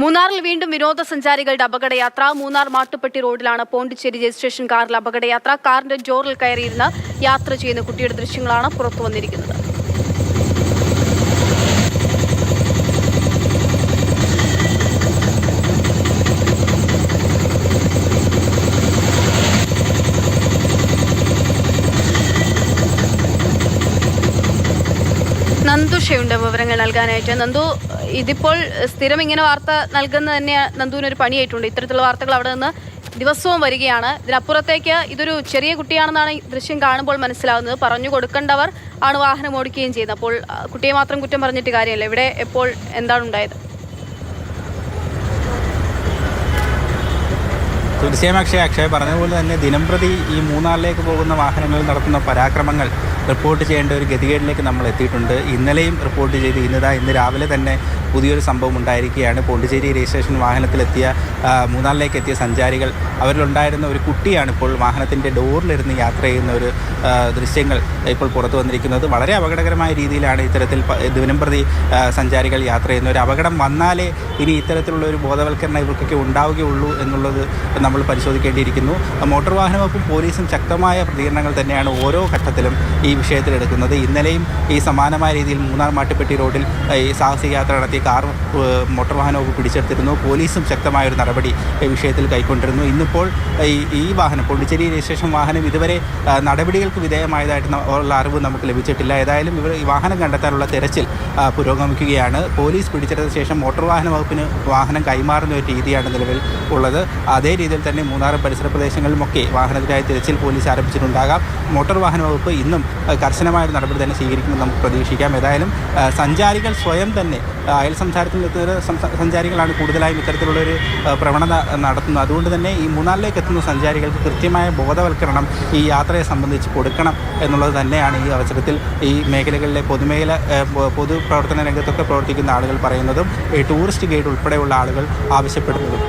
മൂന്നാറിൽ വീണ്ടും വിനോദസഞ്ചാരികളുടെ അപകടയാത്ര. മൂന്നാർ മാട്ടുപ്പെട്ടി റോഡിലാണ് പോണ്ടിച്ചേരി രജിസ്ട്രേഷൻ കാറിൽ അപകടയാത്ര. കാറിന്റെ ഡോറിൽ കയറിയിരുന്ന് യാത്ര ചെയ്യുന്ന കുട്ടിയുടെ ദൃശ്യങ്ങളാണ് പുറത്തു വന്നിരിക്കുന്നത്. നന്ദുഷയുണ്ട് വിവരങ്ങൾ നൽകാനായിട്ട്. നന്ദു, ഇതിപ്പോൾ സ്ഥിരം ഇങ്ങനെ വാർത്ത നൽകുന്നത് തന്നെ നന്ദുവിനൊരു പണിയായിട്ടുണ്ട്. ഇത്തരത്തിലുള്ള വാർത്തകൾ അവിടെ നിന്ന് ദിവസവും വരികയാണ്. ഇതിനപ്പുറത്തേക്ക് ഇതൊരു ചെറിയ കുട്ടിയാണെന്നാണ് ഈ ദൃശ്യം കാണുമ്പോൾ മനസ്സിലാവുന്നത്. പറഞ്ഞു കൊടുക്കേണ്ടവർ ആണ് വാഹനം ഓടിക്കുകയും ചെയ്യുന്നത്. അപ്പോൾ കുട്ടിയെ മാത്രം കുറ്റം പറഞ്ഞിട്ട് കാര്യമല്ല. ഇവിടെ എപ്പോൾ എന്താണ് ഉണ്ടായത്? തീർച്ചയായും അക്ഷയ പറഞ്ഞതുപോലെ തന്നെ ദിനംപ്രതി ഈ മൂന്നാറിലേക്ക് പോകുന്ന വാഹനങ്ങളിൽ നടത്തുന്ന പരാക്രമങ്ങൾ റിപ്പോർട്ട് ചെയ്യേണ്ട ഒരു ഗതികേടിലേക്ക് നമ്മൾ എത്തിയിട്ടുണ്ട്. ഇന്നലെയും റിപ്പോർട്ട് ചെയ്ത് ഇന്ന് രാവിലെ തന്നെ പുതിയൊരു സംഭവം ഉണ്ടായിരിക്കുകയാണ്. പോണ്ടിച്ചേരി രജിസ്ട്രേഷൻ വാഹനത്തിലെത്തിയ മൂന്നാറിലേക്ക് എത്തിയ സഞ്ചാരികൾ, അവരിലുണ്ടായിരുന്ന ഒരു കുട്ടിയാണ് ഇപ്പോൾ വാഹനത്തിൻ്റെ ഡോറിലിരുന്ന് യാത്ര ചെയ്യുന്ന ഒരു ദൃശ്യങ്ങൾ ഇപ്പോൾ പുറത്തു വന്നിരിക്കുന്നത്. വളരെ അപകടകരമായ രീതിയിലാണ് ഇത്തരത്തിൽ ദിനംപ്രതി സഞ്ചാരികൾ യാത്ര ചെയ്യുന്നത്. ഒരു അപകടം വന്നാലേ ഇനി ഇത്തരത്തിലുള്ള ഒരു ബോധവൽക്കരണം ഇവർക്കൊക്കെ ഉണ്ടാവുകയുള്ളൂ എന്നുള്ളത് നമ്മൾ പരിശോധിക്കേണ്ടിയിരിക്കുന്നു. മോട്ടോർ വാഹന വകുപ്പും പോലീസും ശക്തമായ പ്രതികരണങ്ങൾ തന്നെയാണ് ഓരോ ഘട്ടത്തിലും ഈ വിഷയത്തിലെടുക്കുന്നത്. ഇന്നലെയും ഈ സമാനമായ രീതിയിൽ മൂന്നാർ മാട്ടുപ്പെട്ടി റോഡിൽ ഈ സാഹസിക യാത്ര നടത്തിയ കാർ മോട്ടോർ വാഹന വകുപ്പ് പിടിച്ചെടുത്തിരുന്നു. പോലീസും ശക്തമായൊരു നടപടി ഈ വിഷയത്തിൽ കൈക്കൊണ്ടിരുന്നു. ഇന്നിപ്പോൾ ഈ വാഹനം പോണ്ടിച്ചേരി രജിസ്ട്രേഷൻ വാഹനം ഇതുവരെ നടപടികൾക്ക് വിധേയമായതായിട്ട് ഉള്ള അറിവ് നമുക്ക് ലഭിച്ചിട്ടില്ല. ഏതായാലും ഇവർ ഈ വാഹനം കണ്ടെത്താനുള്ള തെരച്ചിൽ പുരോഗമിക്കുകയാണ്. പോലീസ് പിടിച്ചെടുത്ത ശേഷം മോട്ടോർ വാഹന വകുപ്പിന് വാഹനം കൈമാറുന്ന ഒരു രീതിയാണ് നിലവിൽ ഉള്ളത്. അതേ രീതിയിൽ തന്നെ മൂന്നാറും പരിസര പ്രദേശങ്ങളിലുമൊക്കെ വാഹനത്തിനായി തിരച്ചിൽ പോലീസ് ആരംഭിച്ചിട്ടുണ്ടാകാം. മോട്ടോർ വാഹന വകുപ്പ് ഇന്നും കർശനമായൊരു നടപടി തന്നെ സ്വീകരിക്കുമെന്ന് നമുക്ക് പ്രതീക്ഷിക്കാം. ഏതായാലും സഞ്ചാരികൾ സ്വയം തന്നെ അയൽ സംസ്ഥാനത്തിൽ എത്തുന്ന സഞ്ചാരികളാണ് കൂടുതലായും ഇത്തരത്തിലുള്ളൊരു പ്രവണത നടത്തുന്നത്. അതുകൊണ്ട് തന്നെ ഈ മൂന്നാറിലേക്ക് എത്തുന്ന സഞ്ചാരികൾക്ക് കൃത്യമായ ബോധവൽക്കരണം ഈ യാത്രയെ സംബന്ധിച്ച് കൊടുക്കണം എന്നുള്ളത് തന്നെയാണ് ഈ അവസരത്തിൽ ഈ മേഖലകളിലെ പൊതുപ്രവർത്തന രംഗത്തൊക്കെ പ്രവർത്തിക്കുന്ന ആളുകൾ പറയുന്നതും ടൂറിസ്റ്റ് ഗൈഡ് ഉൾപ്പെടെയുള്ള ആളുകൾ ആവശ്യപ്പെടുന്നതും.